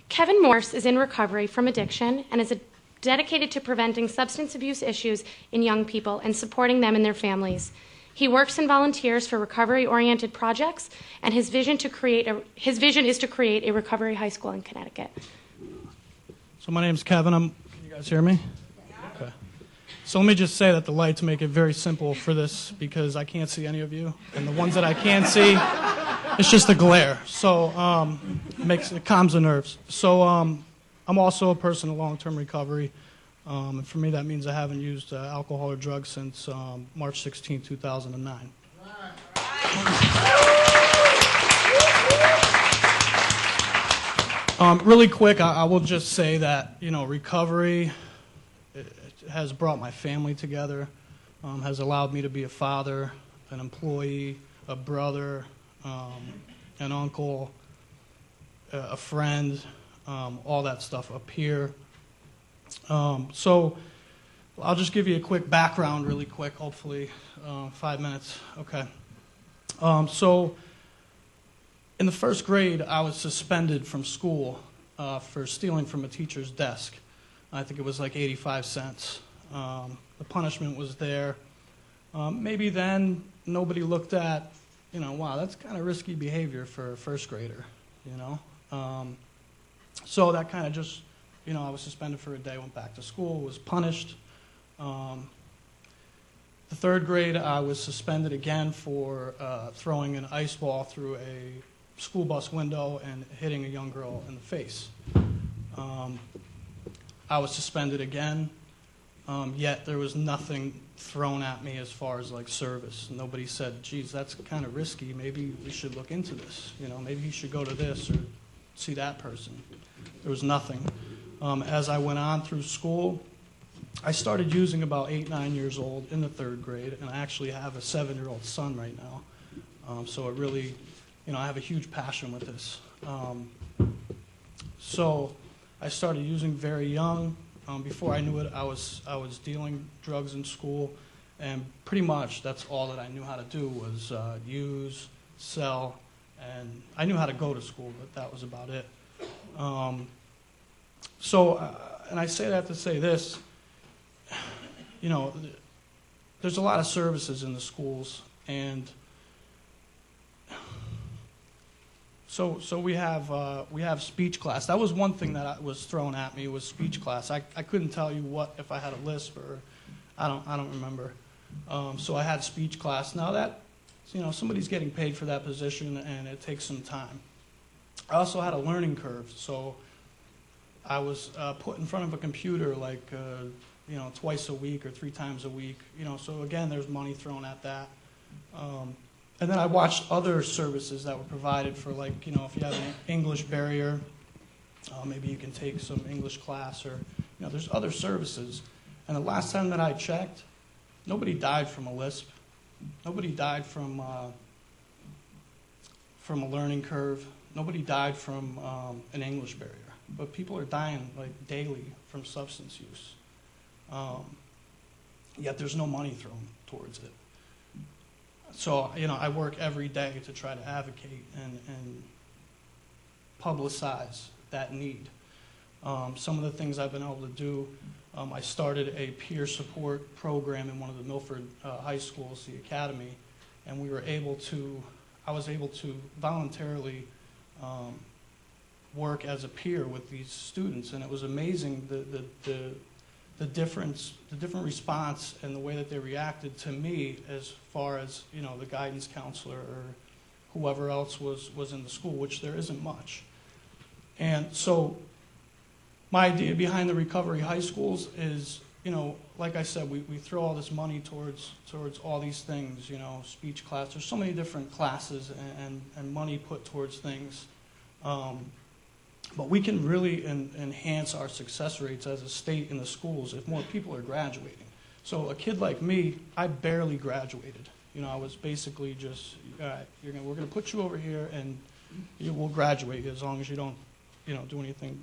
Kevin Morse is in recovery from addiction and is dedicated to preventing substance abuse issues in young people and supporting them and their families. He works and volunteers for recovery-oriented projects, and his vision is to create a recovery high school in Connecticut. So my name's Kevin. Can you guys hear me? Okay. So let me just say that the lights make it very simple for this because I can't see any of you, and the ones that I can see, it's just a glare. So it calms the nerves. So I'm also a person in long-term recovery. And for me, that means I haven't used alcohol or drugs since March 16, 2009. Really quick, I will just say that, recovery has brought my family together, has allowed me to be a father, an employee, a brother, an uncle, a friend, all that stuff up here. So I'll just give you a quick background really quick, hopefully 5 minutes. Okay. So in the first grade, I was suspended from school for stealing from a teacher's desk. I think it was like 85 cents. The punishment was there. Maybe then nobody looked at, wow, that's kind of risky behavior for a first grader, So that kind of just, I was suspended for a day, went back to school, was punished. The third grade, I was suspended again for throwing an ice ball through a school bus window and hitting a young girl in the face. I was suspended again, yet there was nothing thrown at me as far as like service. Nobody said, geez, that's kind of risky, maybe we should look into this. Maybe you should go to this or see that person. There was nothing. As I went on through school, I started using about 8, 9 years old in the third grade, and I actually have a 7-year-old son right now. So it really, I have a huge passion with this. So I started using very young. Before I knew it, I was dealing drugs in school, and pretty much that's all that I knew how to do was use, sell, and I knew how to go to school, but that was about it. And I say that to say this, there's a lot of services in the schools, and so we have speech class. That was one thing that was thrown at me was speech class. I couldn't tell you what if I had a lisp or I don't remember. So I had speech class. Now that somebody's getting paid for that position, and it takes some time. I also had a learning curve, so I was put in front of a computer like twice a week or 3 times a week. So again, there's money thrown at that. And then I watched other services that were provided for, like, if you have an English barrier, maybe you can take some English class, or there's other services. And the last time that I checked, nobody died from a lisp. Nobody died from a learning curve. Nobody died from an English barrier. But people are dying like daily from substance use. Yet there's no money thrown towards it. So, I work every day to try to advocate and publicize that need. Some of the things I've been able to do, I started a peer support program in one of the Milford high schools, the academy, and I was able to voluntarily work as a peer with these students, and it was amazing the different response and the way that they reacted to me as far as the guidance counselor or whoever else was in the school, which there isn't much. And so my idea behind the recovery high schools is, like I said, we throw all this money towards all these things, speech class. There's so many different classes and money put towards things. But we can really enhance our success rates as a state in the schools if more people are graduating. So a kid like me, I barely graduated. I was basically just, all right, we're going to put you over here, and we'll graduate as long as you don't, do anything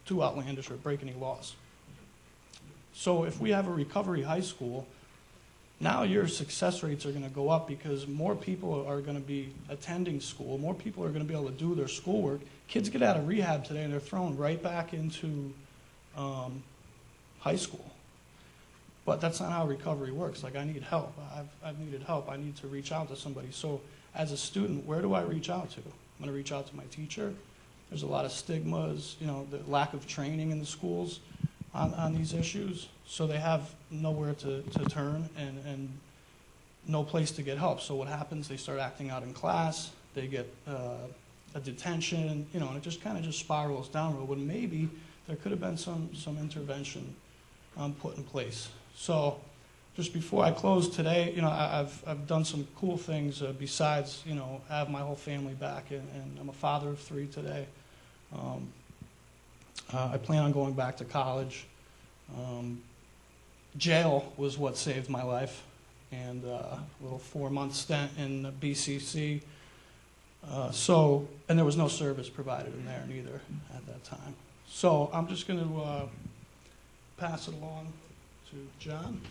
too outlandish or break any laws. So if we have a recovery high school, now your success rates are going to go up because more people are going to be attending school. More people are going to be able to do their schoolwork. Kids get out of rehab today and they're thrown right back into high school. But that's not how recovery works. Like, I need help. I've needed help. I need to reach out to somebody. So as a student, where do I reach out to? I'm going to reach out to my teacher. There's a lot of stigmas, you know, the lack of training in the schools on these issues. So they have nowhere to turn and no place to get help. So what happens, they start acting out in class. They get a detention, you know, and it just kind of just spirals downward when maybe there could have been some intervention put in place. So just before I close today, you know, I've done some cool things besides, you know, have my whole family back, and I'm a father of 3 today. I plan on going back to college. Jail was what saved my life, and a little 4-month stint in the BCC. And there was no service provided in there neither at that time. So I'm just going to pass it along to John.